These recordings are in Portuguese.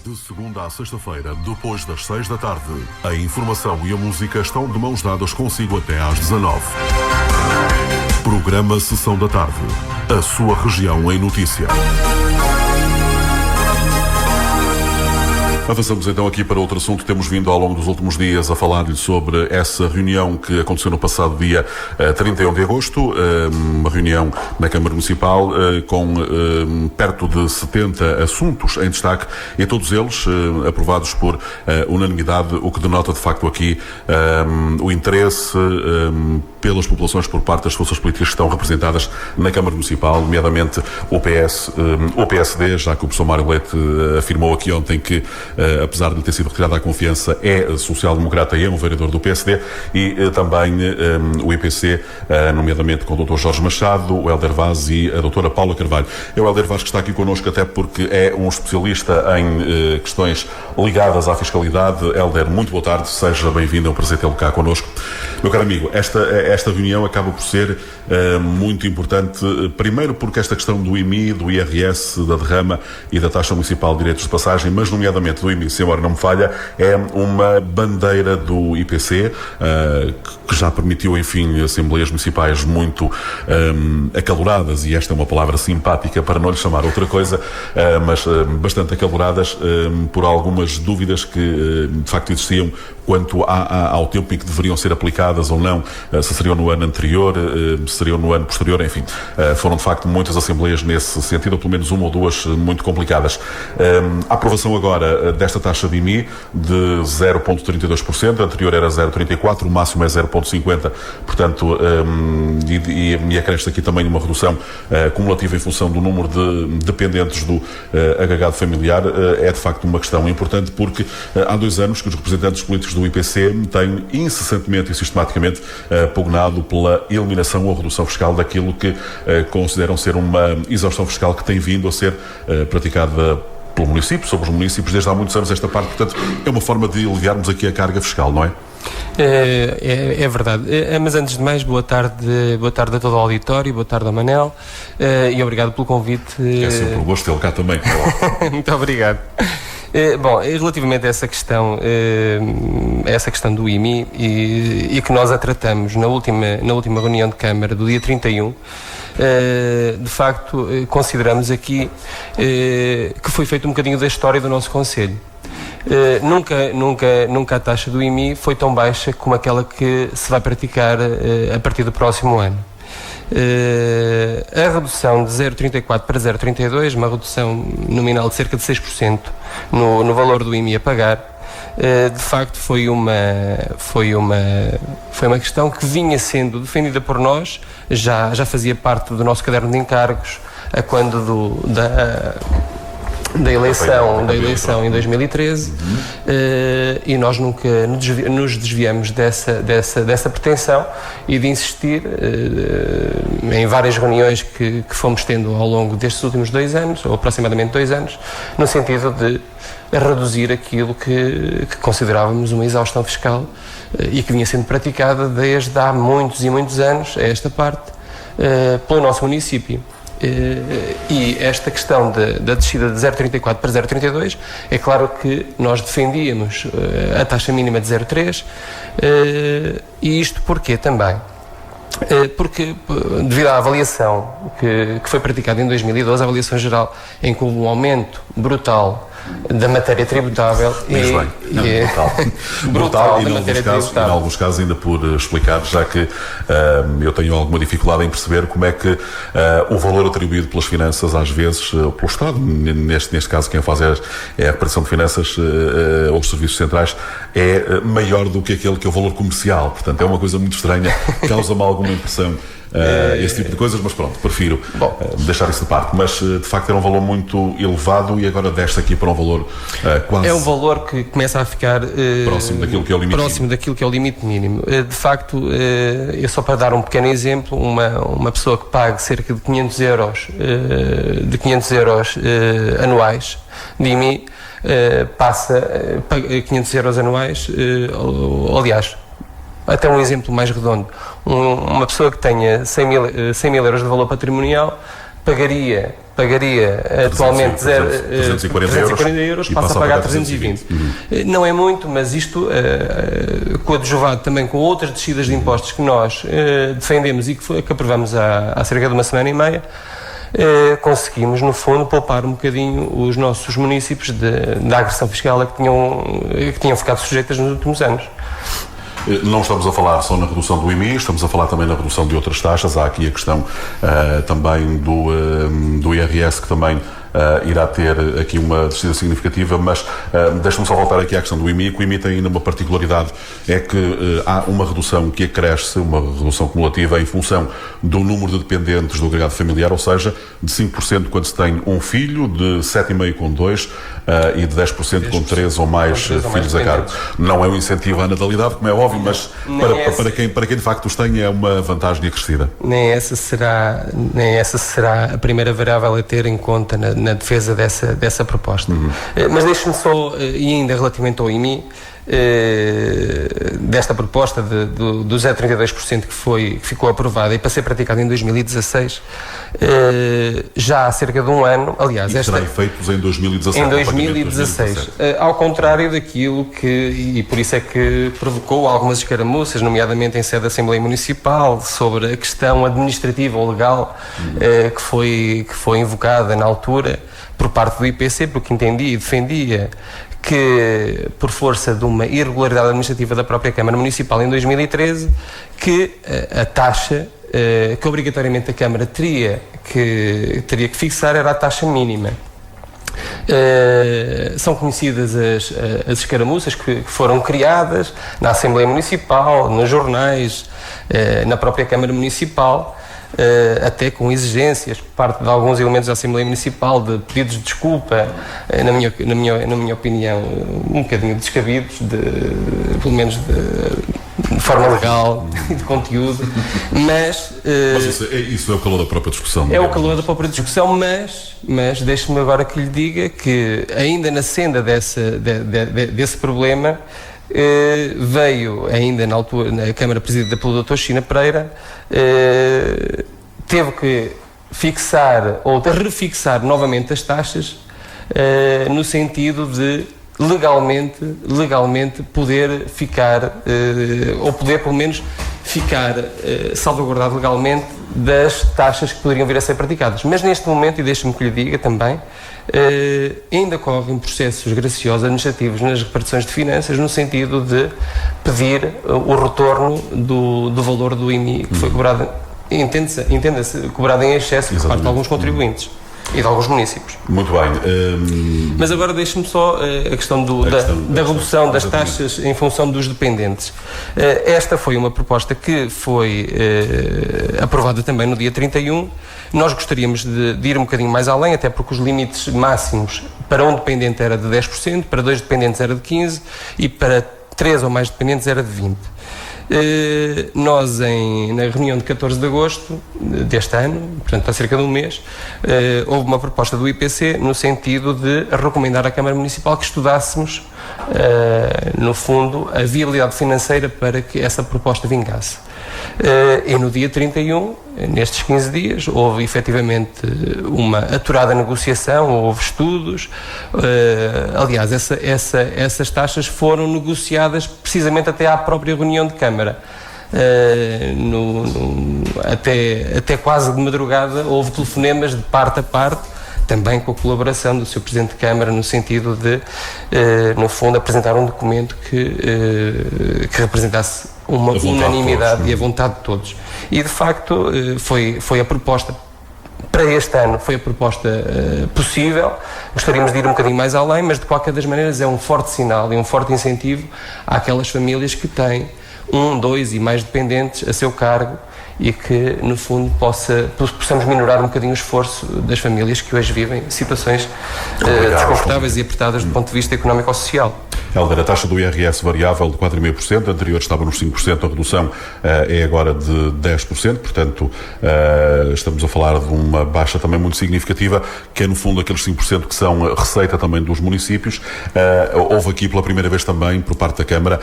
De segunda à sexta-feira, depois das 6 da tarde, a informação e a música estão de mãos dadas consigo até às 19. Programa Sessão da Tarde. A sua região em notícia. Avançamos então aqui para outro assunto. Temos vindo ao longo dos últimos dias a falar-lhe sobre essa reunião que aconteceu no passado dia 31 de agosto, uma reunião na Câmara Municipal com perto de 70 assuntos em destaque e todos eles aprovados por unanimidade, o que denota de facto aqui o interesse pelas populações por parte das forças políticas que estão representadas na Câmara Municipal, nomeadamente o PS, o PSD, já que o professor Mário Leite afirmou aqui ontem que apesar de ter sido retirada a confiança, é social-democrata e é um vereador do PSD, e também o IPC, nomeadamente com o Dr. Jorge Machado, o Hélder Vaz e a Dra. Paula Carvalho. É o Hélder Vaz que está aqui connosco, até porque é um especialista em questões ligadas à fiscalidade. Hélder, muito boa tarde, seja bem-vindo, é um prazer tê-lo cá connosco. Meu caro amigo, esta reunião acaba por ser muito importante, primeiro porque esta questão do IMI, do IRS, da derrama e da taxa municipal de direitos de passagem, mas nomeadamente do IMI, se agora não me falha, é uma bandeira do IPC, que já permitiu, enfim, assembleias municipais muito acaloradas, e esta é uma palavra simpática para não lhe chamar outra coisa, mas bastante acaloradas por algumas dúvidas que de facto existiam quanto ao tempo em que deveriam ser aplicadas ou não, se seriam no ano anterior, se seriam no ano posterior, enfim. Foram de facto muitas assembleias nesse sentido, ou pelo menos uma ou duas muito complicadas. A aprovação agora desta taxa de IMI de 0,32%, a anterior era 0,34%, o máximo é 0,50%, portanto, e acresce aqui também uma redução cumulativa em função do número de dependentes do agregado familiar. É de facto uma questão importante, porque há 2 anos que os representantes políticos do IPC têm incessantemente e sistematicamente pugnado pela eliminação ou redução fiscal daquilo que consideram ser uma exaustão fiscal que tem vindo a ser praticada pelo município, sobre os municípios, desde há muitos anos esta parte. Portanto, é uma forma de aliviarmos aqui a carga fiscal, não é? É verdade. Mas antes de mais, boa tarde a todo o auditório, boa tarde a Manel, e obrigado pelo convite. É sempre um gosto tê-lo cá também. Muito obrigado. Bom, relativamente a essa questão do IMI, e que nós a tratamos na última reunião de Câmara do dia 31, de facto consideramos aqui que foi feito um bocadinho da história do nosso Conselho. Nunca a taxa do IMI foi tão baixa como aquela que se vai praticar a partir do próximo ano. A redução de 0,34 para 0,32, uma redução nominal de cerca de 6% no valor do IMI a pagar, de facto foi uma questão que vinha sendo defendida por nós, já fazia parte do nosso caderno de encargos quando da eleição em 2013, e nós nunca nos desviamos dessa pretensão e de insistir em várias reuniões que fomos tendo ao longo destes últimos 2 anos, ou aproximadamente 2 anos, no sentido de reduzir aquilo que considerávamos uma exaustão fiscal e que vinha sendo praticada desde há muitos e muitos anos, a esta parte, pelo nosso município. E esta questão da descida de 0,34 para 0,32, é claro que nós defendíamos a taxa mínima de 0,3, e isto porquê também? Porque devido à avaliação que foi praticada em 2012, a avaliação geral, em que houve um aumento brutal da matéria tributável, brutal e em alguns casos ainda por explicar, já que eu tenho alguma dificuldade em perceber como é que o valor atribuído pelas finanças, às vezes pelo Estado, neste caso quem faz é a reparação de finanças ou os serviços centrais, é maior do que aquele que é o valor comercial. Portanto, é uma coisa muito estranha, causa-me alguma impressão esse tipo de coisas, mas pronto, prefiro deixar isso de parte. Mas de facto era um valor muito elevado e agora desce aqui para um valor quase... É um valor que começa a ficar próximo daquilo que é o limite mínimo. De facto, só para dar um pequeno exemplo, uma pessoa que pague cerca de 500 euros anuais de IMI passa 500 euros anuais, aliás, até um exemplo mais redondo, uma pessoa que tenha 100 mil euros de valor patrimonial pagaria pagaria atualmente 340 euros, passa a pagar 320. Não é muito, mas isto coadjuvado também com outras descidas de impostos que nós defendemos e que aprovamos há cerca de uma semana e meia, conseguimos, no fundo, poupar um bocadinho os nossos municípios da agressão fiscal a que tinham ficado sujeitas nos últimos anos. Não estamos a falar só na redução do IMI, estamos a falar também na redução de outras taxas. Há aqui a questão também do IRS, que também irá ter aqui uma descida significativa, mas deixa-me só voltar aqui à questão do IMI, que o IMI tem ainda uma particularidade, é que há uma redução que acresce, uma redução cumulativa em função do número de dependentes do agregado familiar, ou seja, de 5% quando se tem um filho, de 7,5% com 2 e de 10% com 3 ou mais filhos a cargo. Não é um incentivo à natalidade, como é óbvio, mas para quem de facto os tem é uma vantagem acrescida. Nem essa será a primeira variável a ter em conta na defesa dessa proposta. Mas deixe-me só, e ainda relativamente ao IMI, desta proposta do 0,32% que ficou aprovada e para ser praticada em 2016, já há cerca de um ano, aliás... será efeitos em 2017. Em 2016. Ao contrário daquilo que, e por isso é que provocou algumas escaramuças, nomeadamente em sede da Assembleia Municipal, sobre a questão administrativa ou legal que foi invocada na altura por parte do IPC, porque entendia e defendia que, por força de uma irregularidade administrativa da própria Câmara Municipal em 2013, que a taxa que obrigatoriamente a Câmara teria que fixar era a taxa mínima. São conhecidas as escaramuças que foram criadas na Assembleia Municipal, nos jornais, na própria Câmara Municipal, até com exigências por parte de alguns elementos da Assembleia Municipal de pedidos de desculpa, na minha opinião, um bocadinho descabidos, pelo menos de forma legal e de conteúdo, mas isso é o calor da própria discussão. É o calor da própria discussão, mas deixe-me agora que lhe diga que ainda na senda desse problema, veio ainda na altura, na Câmara presidida pelo Dr. China Pereira, teve que fixar ou refixar novamente as taxas, no sentido de legalmente poder ficar, ou poder pelo menos ficar salvaguardado legalmente das taxas que poderiam vir a ser praticadas. Mas neste momento, e deixe-me que lhe diga também, ainda correm processos graciosos administrativos nas repartições de finanças no sentido de pedir o retorno do valor do IMI que foi cobrado, entenda-se, cobrado em excesso por parte de alguns contribuintes e de alguns municípios. Muito bem. Mas agora deixe-me só a questão da redução das taxas em função dos dependentes. Esta foi uma proposta que foi aprovada também no dia 31. Nós gostaríamos de ir um bocadinho mais além, até porque os limites máximos para um dependente era de 10%, para 2 dependentes era de 15% e para 3 ou mais dependentes era de 20%. Nós, na reunião de 14 de agosto deste ano, portanto há cerca de um mês, houve uma proposta do IPC no sentido de recomendar à Câmara Municipal que estudássemos, no fundo, a viabilidade financeira para que essa proposta vingasse. E no dia 31, nestes 15 dias, houve efetivamente uma aturada negociação, houve estudos. Aliás, essas taxas foram negociadas precisamente até à própria reunião de Câmara. Até quase de madrugada houve telefonemas de parte a parte, também com a colaboração do Sr. Presidente de Câmara, no sentido de, no fundo, apresentar um documento que representasse uma unanimidade e a vontade de todos. E, de facto, foi a proposta para este ano, foi a proposta possível. Gostaríamos de ir um bocadinho mais além, mas, de qualquer das maneiras, é um forte sinal e um forte incentivo àquelas famílias que têm 1, 2 e mais dependentes a seu cargo e que, no fundo, possamos minorar um bocadinho o esforço das famílias que hoje vivem situações desconfortáveis e apertadas do ponto de vista económico ou social. Hélder, a taxa do IRS variável de 4,5%, anterior estava nos 5%, a redução é agora de 10%, portanto estamos a falar de uma baixa também muito significativa, que é no fundo aqueles 5% que são receita também dos municípios. Houve aqui pela primeira vez também, por parte da Câmara,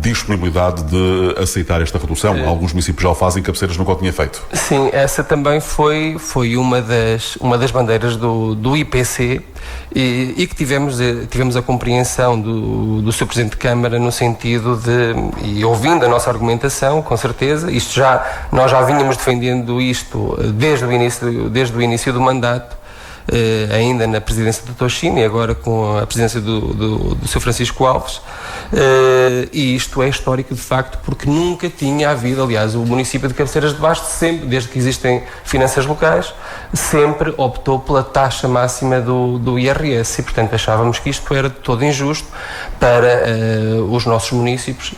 disponibilidade de aceitar esta redução. Alguns municípios já o fazem, Cabeceiras nunca o tinha feito. Sim, essa também foi uma das bandeiras do IPC e que tivemos a compreensão do Sr. Presidente de Câmara no sentido e ouvindo a nossa argumentação, com certeza, nós já vínhamos defendendo isto desde o início do mandato, ainda na presidência do Toshino e agora com a presidência do Sr. Francisco Alves, e isto é histórico de facto porque nunca tinha havido, aliás, o município de Cabeceiras de Basto sempre, desde que existem finanças locais, sempre optou pela taxa máxima do IRS e portanto achávamos que isto era de todo injusto para os nossos municípios,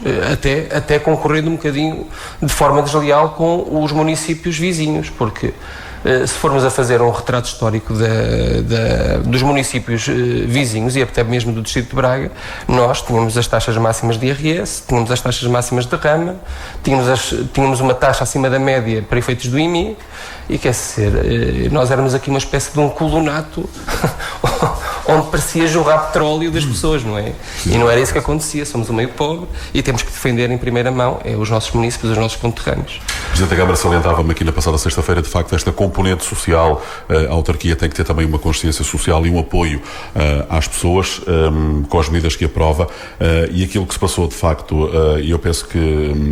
até concorrendo um bocadinho de forma desleal com os municípios vizinhos, porque se formos a fazer um retrato histórico dos municípios vizinhos e até mesmo do distrito de Braga, nós tínhamos as taxas máximas de IRS, tínhamos as taxas máximas de derrama, tínhamos uma taxa acima da média para efeitos do IMI e quer dizer, nós éramos aqui uma espécie de um colonato onde parecia jorrar petróleo das pessoas, não é? E não era isso que acontecia, somos um meio pobre e temos que defender em primeira mão os nossos municípios, os nossos conterrâneos. O Presidente da Câmara salientava-me aqui na passada sexta-feira, de facto, esta componente social. A autarquia tem que ter também uma consciência social e um apoio às pessoas, com as medidas que aprova, e aquilo que se passou, de facto, e eu penso que,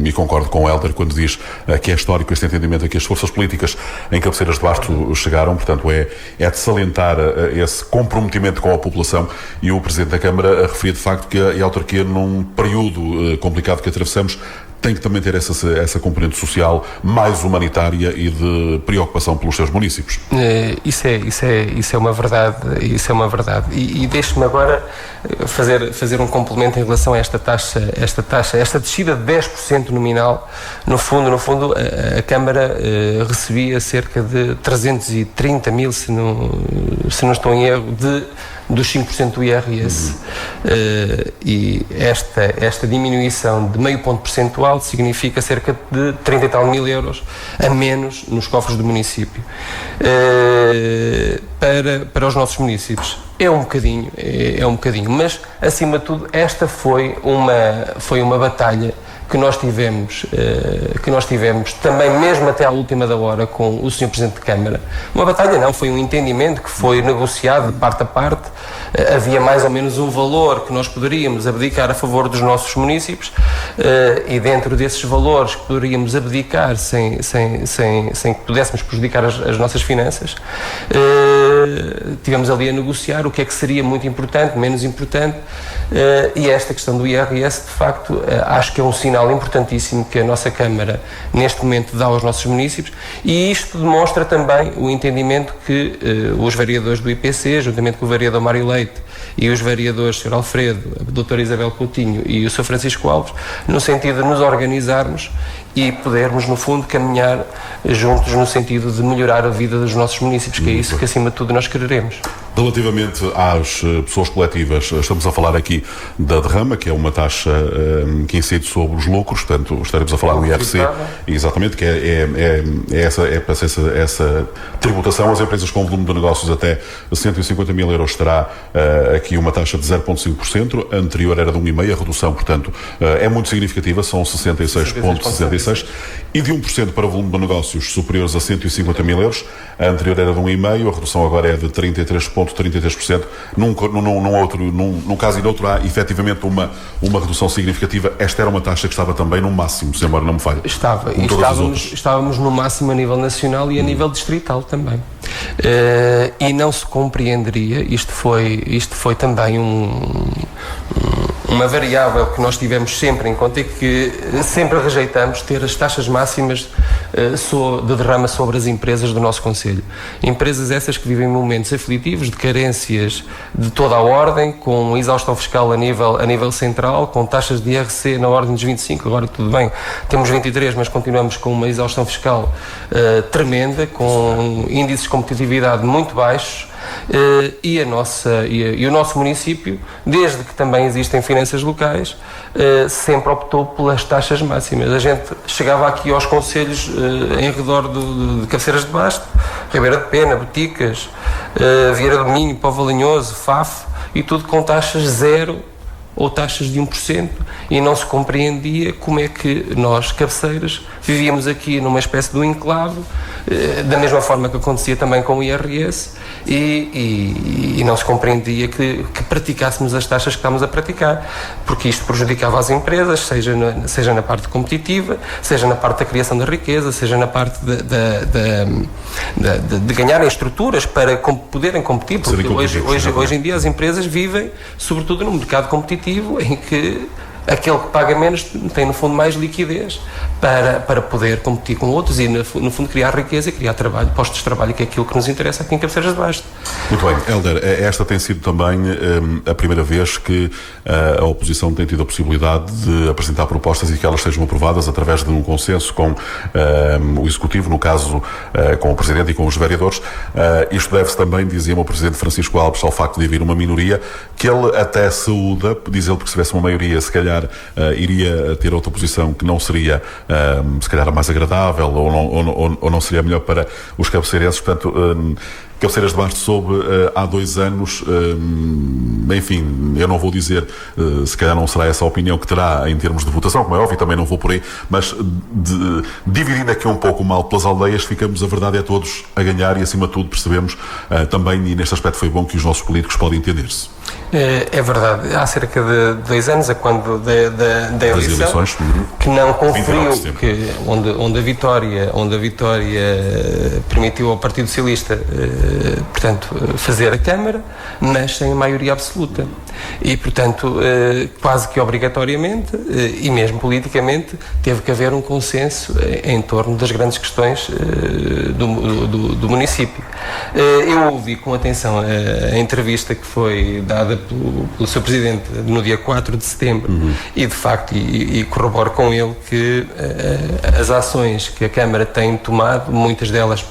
e concordo com o Hélder quando diz que é histórico este entendimento a que as forças políticas em Cabeceiras de Basto chegaram, portanto é de salientar esse comprometimento com a população, e o Presidente da Câmara referia de facto que a autarquia, num período complicado que atravessamos, tem que também ter essa componente social mais humanitária e de preocupação pelos seus municípios. Isso é uma verdade. E deixe-me agora fazer um complemento em relação a esta descida de 10% nominal. No fundo, a Câmara recebia cerca de 330 mil, se não estou em erro, dos 5% do IRS. E esta diminuição de meio ponto percentual significa cerca de 30 e tal mil euros a menos nos cofres do município. Para os nossos municípios é um bocadinho, mas acima de tudo esta foi uma batalha que nós tivemos também mesmo até à última da hora com o Sr. Presidente de Câmara. Uma batalha não, foi um entendimento que foi negociado de parte a parte. Havia mais ou menos um valor que nós poderíamos abdicar a favor dos nossos municípios, e dentro desses valores que poderíamos abdicar sem que pudéssemos prejudicar as nossas finanças, tivemos ali a negociar o que é que seria muito importante, menos importante, e esta questão do IRS, de facto, acho que é um sinal importantíssimo que a nossa Câmara neste momento dá aos nossos municípios, e isto demonstra também o entendimento que os vereadores do IPC, juntamente com o vereador Mário Leite e os vereadores Sr. Alfredo, a doutora Isabel Coutinho e o Sr. Francisco Alves, no sentido de nos organizarmos e podermos, no fundo, caminhar juntos no sentido de melhorar a vida dos nossos municípios, que é isso que, acima de tudo, nós queremos. Relativamente às pessoas coletivas, estamos a falar aqui da derrama, que é uma taxa que incide sobre os lucros, portanto, estaremos a falar do IRC, exatamente, que é essa tributação. As empresas com volume de negócios até 150 mil euros terá aqui uma taxa de 0,5%, a anterior era de 1,5%, a redução, portanto, é muito significativa, são 66,66%, e de 1% para volume de negócios superiores a 150 mil euros, a anterior era de 1,5%, a redução agora é de 33,33%. Num caso e no outro há efetivamente uma redução significativa. Esta era uma taxa que estava também no máximo, se embora não me falhe. Estávamos no máximo a nível nacional e a nível distrital também. E não se compreenderia, isto foi também uma variável que nós tivemos sempre em conta e que sempre rejeitamos, ter as taxas máximas de derrama sobre as empresas do nosso concelho. Empresas essas que vivem momentos aflitivos, de carências de toda a ordem, com exaustão fiscal a nível central, com taxas de IRC na ordem dos 25, agora tudo bem, temos 23, mas continuamos com uma exaustão fiscal tremenda, com índices de competitividade muito baixos, e o nosso município, desde que também existem finanças locais, sempre optou pelas taxas máximas. A gente chegava aqui aos concelhos em redor de Cabeceiras de Basto, Ribeira de Pena, Boticas, Vieira do Minho, Povo Alinhoso, Faf, e tudo com taxas zero ou taxas de 1%, e não se compreendia como é que nós, cabeceiras, vivíamos aqui numa espécie de um enclave, da mesma forma que acontecia também com o IRS, e não se compreendia que praticássemos as taxas que estamos a praticar, porque isto prejudicava as empresas, seja na parte competitiva, seja na parte da criação da riqueza, seja na parte de ganharem estruturas para poderem competir, porque hoje em dia as empresas vivem, sobretudo no mercado competitivo, em que aquele que paga menos tem, no fundo, mais liquidez para poder competir com outros e, no fundo, criar riqueza e criar trabalho, postos de trabalho, que é aquilo que nos interessa aqui em Cabeceiras de Basto. Muito bem. Hélder, esta tem sido também a primeira vez que a oposição tem tido a possibilidade de apresentar propostas e que elas sejam aprovadas através de um consenso com o Executivo, no caso com o Presidente e com os vereadores. Isto deve-se também, dizia-me o Presidente Francisco Alves, ao facto de haver uma minoria, que ele até saúda, diz ele que se tivesse uma maioria, se calhar iria ter outra posição que não seria se calhar a mais agradável ou não seria melhor para os cabeceirenses. Portanto, Cabeceiras de Basto soube há 2 anos, enfim, eu não vou dizer, se calhar não será essa a opinião que terá em termos de votação, como é óbvio, também não vou por aí, mas dividindo aqui um pouco o mal pelas aldeias, ficamos, a verdade é, todos a ganhar, e acima de tudo percebemos também, e neste aspecto foi bom, que os nossos políticos podem entender-se. É verdade, há cerca de 2 anos, a quando da eleição, que não conferiu, onde a vitória permitiu ao Partido Socialista, portanto, fazer a Câmara, mas sem maioria absoluta. E, portanto, quase que obrigatoriamente, e mesmo politicamente, teve que haver um consenso em torno das grandes questões do município. Eu ouvi com atenção a entrevista que foi dada pelo Sr. Presidente no dia 4 de setembro, e, de facto, e corroboro com ele que as ações que a Câmara tem tomado, muitas delas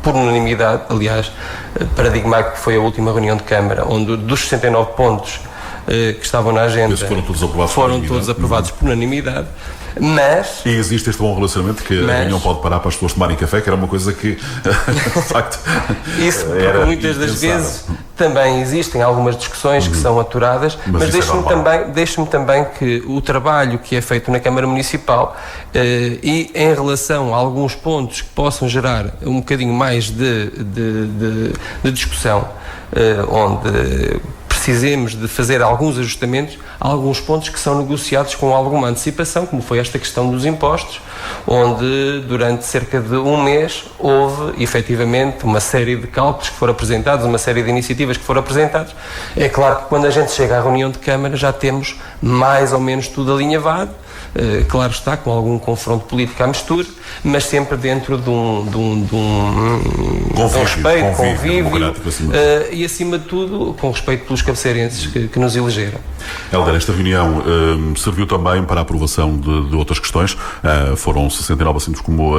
por unanimidade, aliás, paradigmático foi a última reunião de Câmara, onde dos 69 pontos que estavam na agenda foram todos aprovados por unanimidade. Mas... E existe este bom relacionamento que a reunião pode parar para as pessoas tomarem café, que era uma coisa que, de facto, isso, porque muitas das vezes também existem algumas discussões que são aturadas, mas deixe-me também que o trabalho que é feito na Câmara Municipal e em relação a alguns pontos que possam gerar um bocadinho mais de discussão, onde precisemos de fazer alguns ajustamentos, há alguns pontos que são negociados com alguma antecipação, como foi esta questão dos impostos, onde durante cerca de 1 mês houve efetivamente uma série de cálculos que foram apresentados, uma série de iniciativas que foram apresentadas. É claro que quando a gente chega à reunião de Câmara já temos mais ou menos tudo alinhavado, claro está, com algum confronto político à mistura, mas sempre dentro de um respeito, convívio e, acima de tudo, com respeito pelos cabeceirenses que nos elegeram. Hélder, esta reunião serviu também para a aprovação de outras questões. Foram 69 assuntos, como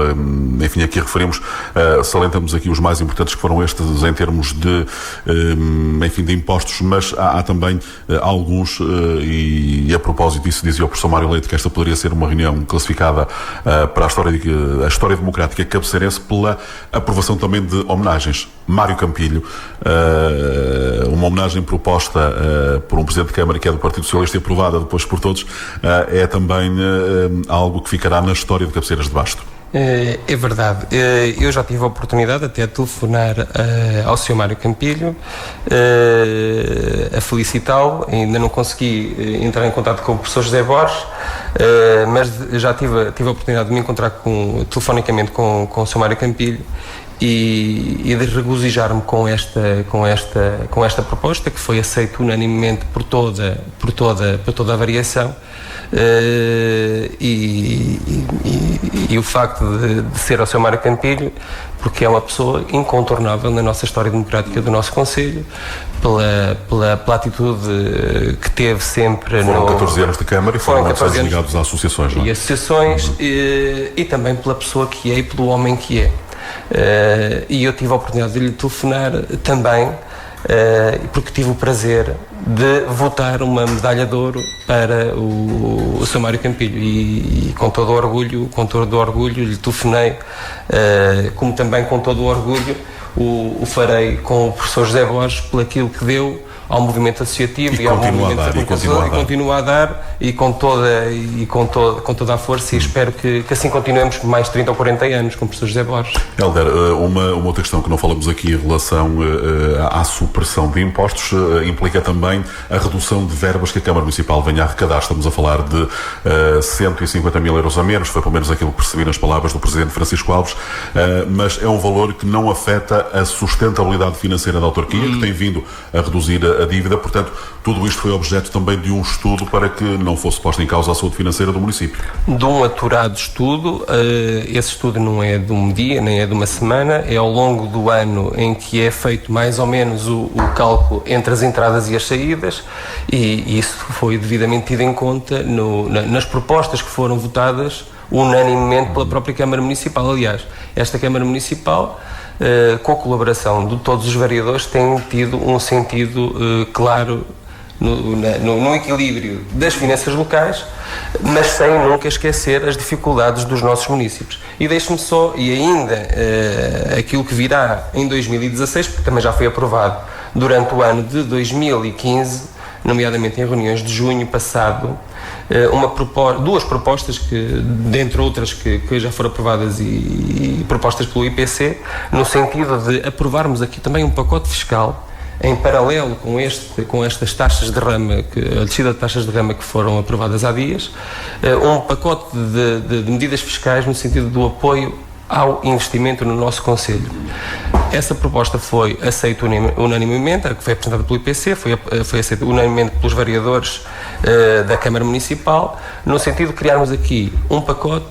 enfim aqui referimos. Salientamos aqui os mais importantes, que foram estes em termos de impostos, mas há também alguns, e a propósito disso dizia o professor Mário Leite que esta poderia ser uma reunião classificada para a história democrática cabeceirense, pela aprovação também de homenagens. Mário Campilho, uma homenagem proposta por um Presidente de Câmara que é do Partido Socialista e aprovada depois por todos, é também algo que ficará na história de Cabeceiras de Basto. É verdade. Eu já tive a oportunidade até de telefonar ao Sr. Mário Campilho a felicitá-lo. Ainda não consegui entrar em contato com o professor José Borges, mas já tive a oportunidade de me encontrar telefonicamente com o Sr. Mário Campilho e de regozijar-me com esta proposta, que foi aceita unanimemente por toda a variação. E o facto de ser ao Sr. Mário Campilho, porque é uma pessoa incontornável na nossa história democrática do nosso Conselho, pela atitude que teve sempre. Foram 14 anos de Câmara e foram 14 anos ligados a associações, não é? E associações, e também pela pessoa que é e pelo homem que é. E eu tive a oportunidade de lhe telefonar também porque tive o prazer de votar uma medalha de ouro para o Sr. Mário Campilho e com todo o orgulho lhe telefonei, como também com todo o orgulho o farei com o professor José Borges por aquilo que deu ao movimento associativo e ao movimento continua a dar e com toda a força, e espero que assim continuemos mais 30 ou 40 anos com o professor José Borges. Hélder, uma outra questão que não falamos aqui em relação à supressão de impostos implica também a redução de verbas que a Câmara Municipal venha a arrecadar. Estamos a falar de 150 mil euros a menos, foi pelo menos aquilo que percebi nas palavras do Presidente Francisco Alves, mas é um valor que não afeta a sustentabilidade financeira da autarquia, que tem vindo a reduzir a dívida. Portanto, tudo isto foi objeto também de um estudo para que não fosse posta em causa a saúde financeira do município. De um aturado estudo, esse estudo não é de um dia, nem é de uma semana, é ao longo do ano em que é feito mais ou menos o cálculo entre as entradas e as saídas, e isso foi devidamente tido em conta nas propostas que foram votadas unanimemente pela própria Câmara Municipal. Aliás, esta Câmara Municipal, com a colaboração de todos os vereadores, tem tido um sentido claro no equilíbrio das finanças locais, mas sem nunca esquecer as dificuldades dos nossos municípios. E deixe-me só, e ainda aquilo que virá em 2016, porque também já foi aprovado durante o ano de 2015, nomeadamente em reuniões de junho passado, duas propostas que, dentre outras que já foram aprovadas e propostas pelo IPC, no sentido de aprovarmos aqui também um pacote fiscal em paralelo com estas taxas de derrama, a descida de taxas de derrama que foram aprovadas há dias, um pacote de medidas fiscais no sentido do apoio ao investimento no nosso concelho. Essa proposta foi aceita unanimemente, a que foi apresentada pelo IPC, foi aceita unanimemente pelos vereadores da Câmara Municipal, no sentido de criarmos aqui um pacote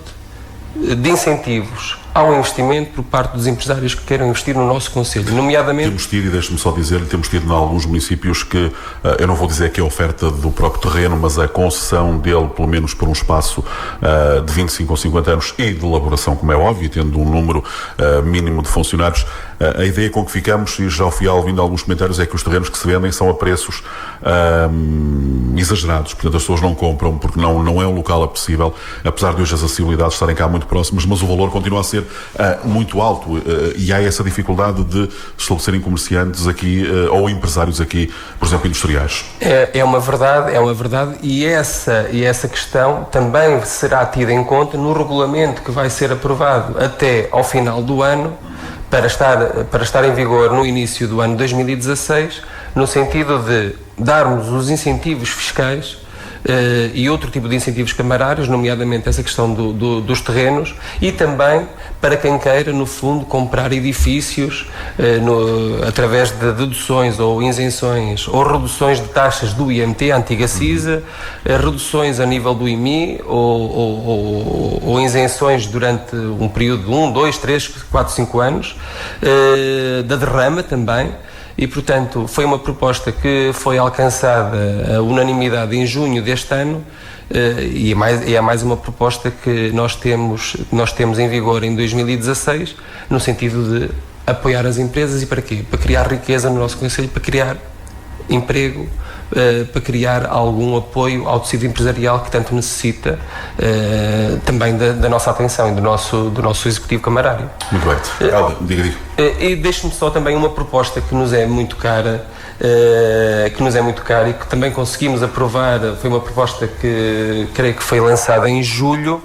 de incentivos ao investimento por parte dos empresários que queiram investir no nosso concelho, nomeadamente... Temos tido, e deixe-me só dizer-lhe, temos tido em alguns municípios que, eu não vou dizer que é a oferta do próprio terreno, mas a concessão dele, pelo menos por um espaço de 25 ou 50 anos e de elaboração, como é óbvio, tendo um número mínimo de funcionários. A ideia com que ficamos, e já fui ouvindo alguns comentários, é que os terrenos que se vendem são a preços exagerados, portanto as pessoas não compram porque não é um local apetecível, apesar de hoje as acessibilidades estarem cá muito próximas, mas o valor continua a ser muito alto, e há essa dificuldade de estabelecerem comerciantes aqui ou empresários aqui, por exemplo, industriais. É uma verdade, e essa questão também será tida em conta no regulamento que vai ser aprovado até ao final do ano, para estar em vigor no início do ano 2016, no sentido de darmos os incentivos fiscais e outro tipo de incentivos camarários, nomeadamente essa questão dos terrenos, e também para quem queira, no fundo, comprar edifícios através de deduções ou isenções ou reduções de taxas do IMT, a antiga CISA, reduções a nível do IMI ou isenções durante um período de 1, 2, 3, 4, 5 anos, da derrama também. E, portanto, foi uma proposta que foi alcançada a unanimidade em junho deste ano, e é mais uma proposta que nós temos em vigor em 2016, no sentido de apoiar as empresas. E para quê? Para criar riqueza no nosso concelho, para criar emprego, para criar algum apoio ao tecido empresarial que tanto necessita, também da nossa atenção e do nosso executivo camarário. Muito bem. Alda, diga. E deixe-me só também uma proposta que nos é muito cara, e que também conseguimos aprovar. Foi uma proposta que creio que foi lançada em julho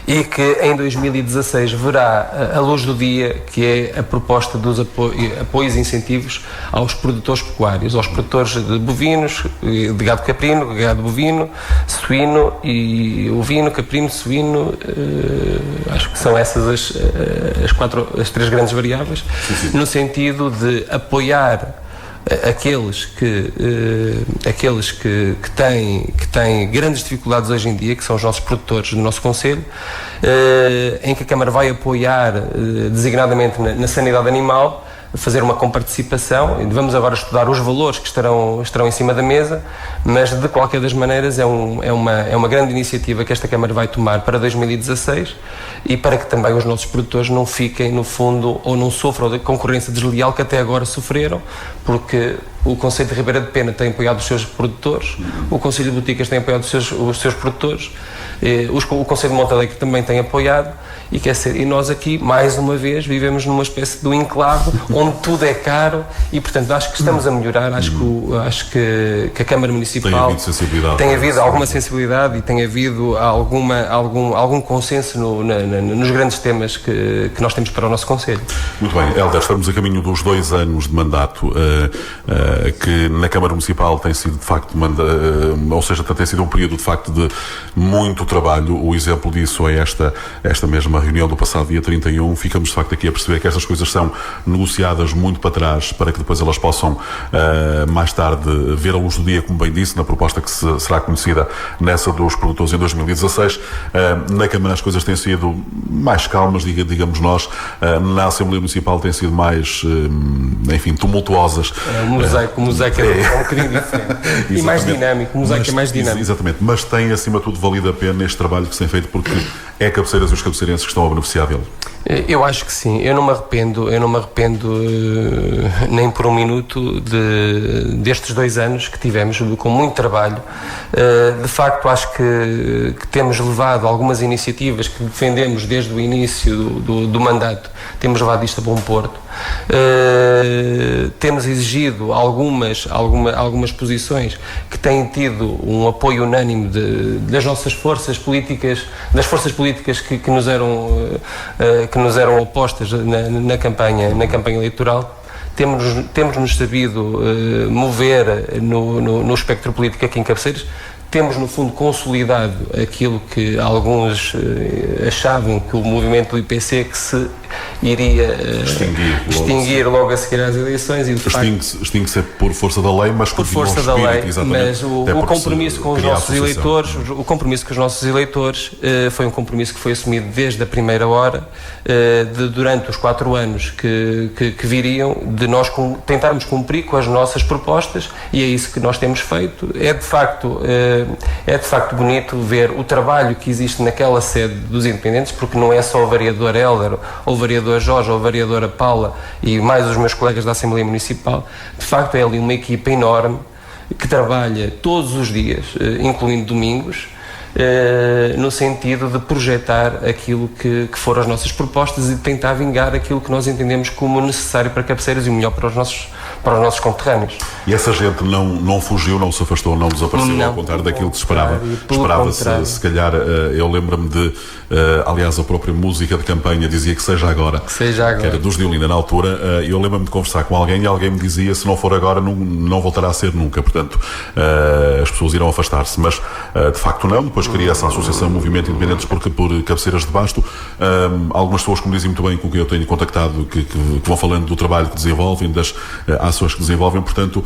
e que em 2016 verá a luz do dia, que é a proposta dos apoios e incentivos aos produtores pecuários, aos produtores de bovinos, de gado caprino, gado bovino, suíno e ovino, caprino, suíno, acho que são essas as três grandes variáveis, no sentido de apoiar aqueles que têm grandes dificuldades hoje em dia, que são os nossos produtores do nosso concelho, em que a Câmara vai apoiar designadamente na sanidade animal, fazer uma comparticipação. Vamos agora estudar os valores que estarão em cima da mesa, mas de qualquer das maneiras é uma grande iniciativa que esta Câmara vai tomar para 2016 e para que também os nossos produtores não fiquem, no fundo, ou não sofram da concorrência desleal que até agora sofreram, porque o Concelho de Ribeira de Pena tem apoiado os seus produtores, o Concelho de Boticas tem apoiado os seus produtores, o Concelho de Montalegre também tem apoiado, e nós aqui, mais uma vez, vivemos numa espécie de um enclave onde tudo é caro e, portanto, acho que estamos a melhorar, acho que a Câmara Municipal tem havido alguma sensibilidade e tem havido algum consenso nos grandes temas que nós temos para o nosso Concelho. Muito bem, Hélder, estamos a caminho dos 2 anos de mandato que na Câmara Municipal tem sido, de facto, ou seja, tem sido um período, de facto, de muito trabalho. O exemplo disso é esta mesma reunião do passado dia 31, ficamos de facto aqui a perceber que estas coisas são negociadas muito para trás para que depois elas possam mais tarde ver a luz do dia, como bem disse, na proposta que será conhecida nessa dos produtores em 2016. Na Câmara as coisas têm sido mais calmas, digamos nós. Na Assembleia Municipal têm sido mais, enfim, tumultuosas. O mosaico é um bocadinho diferente. E mais dinâmico, o mosaico é mais dinâmico. Exatamente, mas tem acima de tudo valido a pena este trabalho que se tem feito, porque é Cabeceiras e os cabeceirenses que estão a beneficiar dele. Eu acho que sim, eu não me arrependo nem por um minuto destes 2 anos que tivemos com muito trabalho. De facto, acho que temos levado algumas iniciativas que defendemos desde o início do mandato, temos levado isto a bom porto. Temos exigido algumas posições que têm tido um apoio unânime das nossas forças políticas, das forças políticas que nos eram opostas na campanha eleitoral. Temos-nos sabido mover no espectro político aqui em Cabeceiras. Temos, no fundo, consolidado aquilo que alguns achavam que o movimento do IPC que se iria extinguir logo a seguir às eleições. E, extingue-se por força da lei, mas por força da lei, mas o compromisso com os nossos eleitores, foi um compromisso que foi assumido desde a primeira hora, durante os 4 anos que viriam, de nós tentarmos cumprir com as nossas propostas, e é isso que nós temos feito. É de facto bonito ver o trabalho que existe naquela sede dos independentes, porque não é só o vereador Hélder, ou o vereador Jorge, ou a vereadora Paula e mais os meus colegas da Assembleia Municipal. De facto é ali uma equipa enorme que trabalha todos os dias, incluindo domingos, no sentido de projetar aquilo que foram as nossas propostas e de tentar vingar aquilo que nós entendemos como necessário para Cabeceiras e o melhor para os nossos conterrâneos. E essa gente não fugiu, não se afastou, não desapareceu, ao contrário daquilo que se esperava. Esperava-se, se calhar, eu lembro-me de, aliás, a própria música de campanha dizia que seja agora. Que era dos de Olinda na altura. Eu lembro-me de conversar com alguém e alguém me dizia, se não for agora, não voltará a ser nunca. Portanto, as pessoas irão afastar-se. Mas, de facto, não. Depois cria essa associação Movimento Independentes por Cabeceiras de Basto. Algumas pessoas, como dizem muito bem, com quem eu tenho contactado, que vão falando do trabalho que desenvolvem, das ações que desenvolvem. Portanto,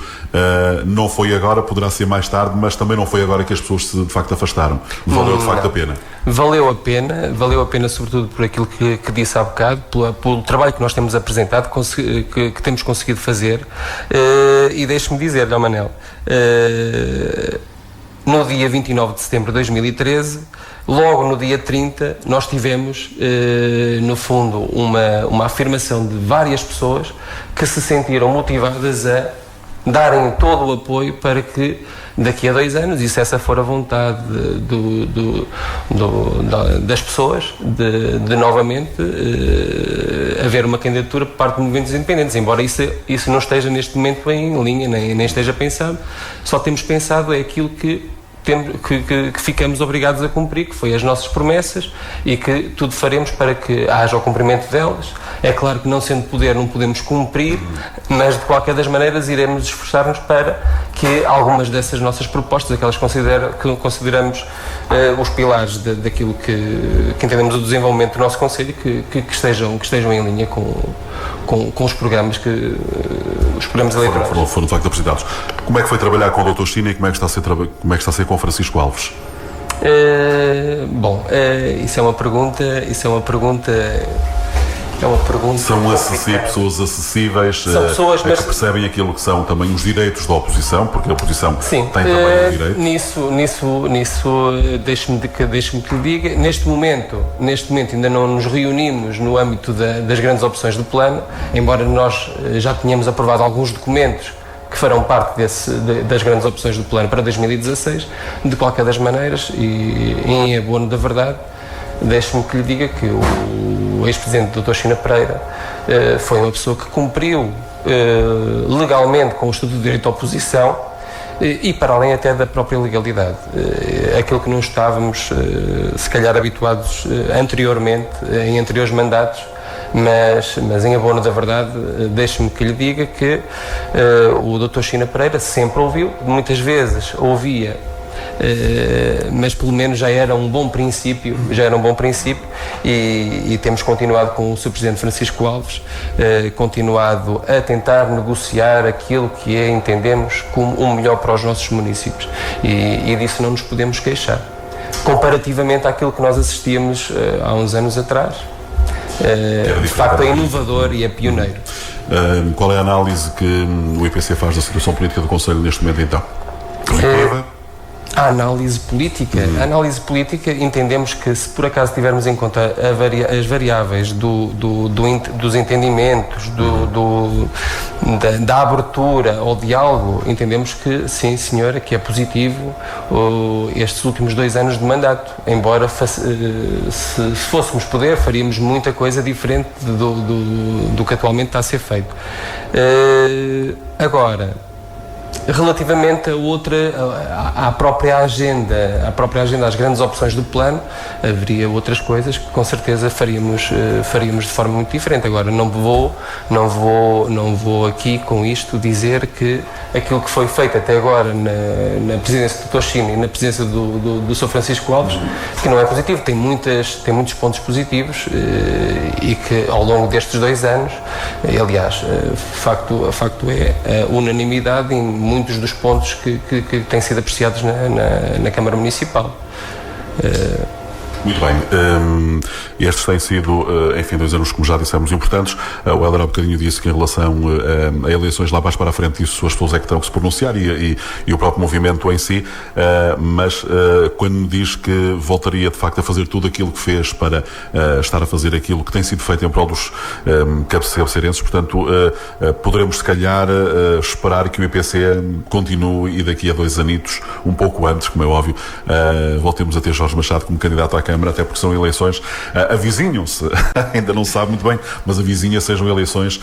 não foi agora, poderá ser mais tarde, mas também não foi agora que as pessoas se de facto afastaram. Valeu de facto a pena. Valeu a pena sobretudo por aquilo que disse há bocado, pelo trabalho que nós temos apresentado, que temos conseguido fazer. E deixe-me dizer-lhe, Manel, no dia 29 de setembro de 2013, logo no dia 30, nós tivemos, no fundo, uma afirmação de várias pessoas que se sentiram motivadas a darem todo o apoio para que daqui a 2 anos, e se essa for a vontade das pessoas, de novamente haver uma candidatura por parte de movimentos independentes, embora isso não esteja neste momento em linha, nem esteja pensado. Só temos pensado é aquilo que ficamos obrigados a cumprir, que foi as nossas promessas, e que tudo faremos para que haja o cumprimento delas. É claro que, não sendo poder, não podemos cumprir, mas de qualquer das maneiras iremos esforçar-nos para que algumas dessas nossas propostas, aquelas que consideramos os pilares daquilo que entendemos o desenvolvimento do nosso Concelho, que estejam em linha com os programas eleitorais. Foram de facto apresentados. Como é que foi trabalhar com o Dr. China e como é que está a ser com Francisco Alves? Isso é uma pergunta É uma pergunta. São pessoas acessíveis, são pessoas, que percebem aquilo que são também os direitos da oposição, porque a oposição sim, tem também os direitos. Nisso deixe-me que lhe diga, neste momento ainda não nos reunimos no âmbito das grandes opções do plano, embora nós já tenhamos aprovado alguns documentos que farão parte das grandes opções do plano para 2016. De qualquer das maneiras, e em abono da verdade, deixe-me que lhe diga que o ex-presidente Dr. China Pereira foi uma pessoa que cumpriu legalmente com o Estatuto de Direito à Oposição e para além até da própria legalidade. Aquilo que não estávamos, se calhar, habituados anteriormente, em anteriores mandatos, mas em abono da verdade, deixe-me que lhe diga que o Dr. China Pereira sempre ouviu, muitas vezes ouvia, mas pelo menos já era um bom princípio, e temos continuado com o Sr. Presidente Francisco Alves, continuado a tentar negociar aquilo que entendemos como o melhor para os nossos municípios, e disso não nos podemos queixar. Comparativamente àquilo que nós assistíamos há uns anos atrás, de facto é inovador e é pioneiro. Qual é a análise que o IPC faz da situação política do Conselho neste momento, então? A análise política, entendemos que, se por acaso tivermos em conta as variáveis dos entendimentos, da abertura ao diálogo, entendemos que, sim senhora, que é positivo estes últimos 2 anos de mandato, embora se fôssemos poder, faríamos muita coisa diferente do que atualmente está a ser feito. Agora, relativamente à própria agenda, às grandes opções do plano, haveria outras coisas que com certeza faríamos de forma muito diferente. Agora, não vou aqui com isto dizer que aquilo que foi feito até agora na presidência do Dr. China e na presidência do Sr. Francisco Alves, que não é positivo. Tem muitos pontos positivos, e que ao longo destes 2 anos, aliás, facto é a unanimidade em muitos dos pontos que têm sido apreciados na Câmara Municipal. Muito bem. Estes têm sido, enfim, 2 anos, como já dissemos, importantes. O Hélder há bocadinho disse que, em relação a eleições lá mais para a frente, isso as pessoas é que terão que se pronunciar, e o próprio movimento em si, mas quando me diz que voltaria de facto a fazer tudo aquilo que fez para estar a fazer aquilo que tem sido feito em prol dos cabeceirenses, portanto, poderemos se calhar esperar que o IPC continue, e daqui a 2 anitos, um pouco antes, como é óbvio, voltemos a ter Jorge Machado como candidato à Câmara, até porque são eleições, avizinham-se, ainda não se sabe muito bem, mas sejam eleições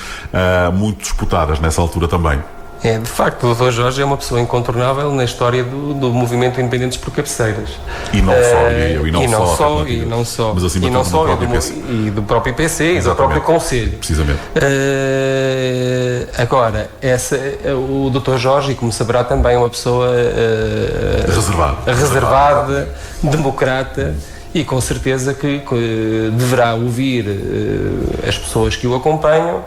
muito disputadas nessa altura também. De facto, o Dr. Jorge é uma pessoa incontornável na história do movimento Independentes por Cabeceiras. E não só, mas acima de tudo do próprio IPC. E do próprio IPC. Exatamente. E do próprio Conselho. Precisamente. Agora, o Dr. Jorge, como saberá, também é uma pessoa reservada, democrata, e com certeza que deverá ouvir as pessoas que o acompanham,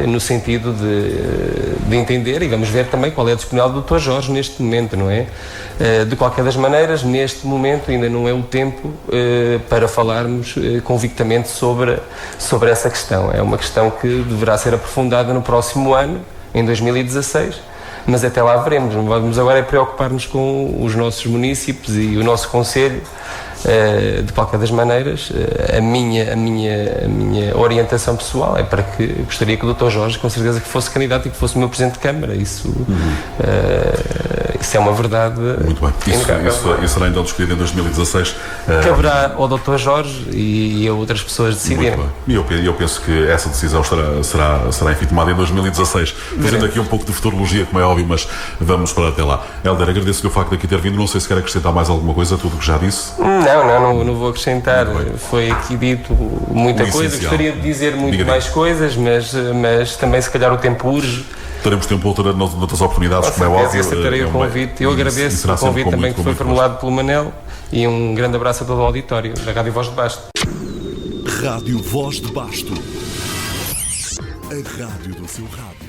no sentido de entender, e vamos ver também qual é a disponibilidade do Dr. Jorge neste momento, não é? De qualquer das maneiras, neste momento ainda não é o tempo para falarmos convictamente sobre essa questão. É uma questão que deverá ser aprofundada no próximo ano, em 2016, mas até lá veremos. Vamos agora preocupar-nos com os nossos municípios e o nosso Conselho. De qualquer das maneiras, a minha orientação pessoal é para que gostaria que o Dr. Jorge, com certeza, que fosse candidato e que fosse o meu Presidente de Câmara. Isso é uma verdade. Muito bem. Isso será então discutido em 2016. Caberá ao Dr. Jorge e a outras pessoas decidirem. Muito bem. E eu penso que essa decisão será enfim tomada em 2016. Fazendo aqui um pouco de futurologia, como é óbvio, mas vamos esperar até lá. Hélder, agradeço-lhe o facto de aqui ter vindo. Não sei se quer acrescentar mais alguma coisa a tudo o que já disse. Não vou acrescentar. Foi aqui dito muita coisa. Gostaria de dizer muito mais coisas, mas também, se calhar, o tempo urge. Teremos tempo outra noutras oportunidades, como é óbvio. Acertarei o convite. Eu agradeço o convite também que foi formulado pelo Manel, e um grande abraço a todo o auditório da Rádio Voz de Basto. Rádio Voz de Basto. A rádio do seu rádio.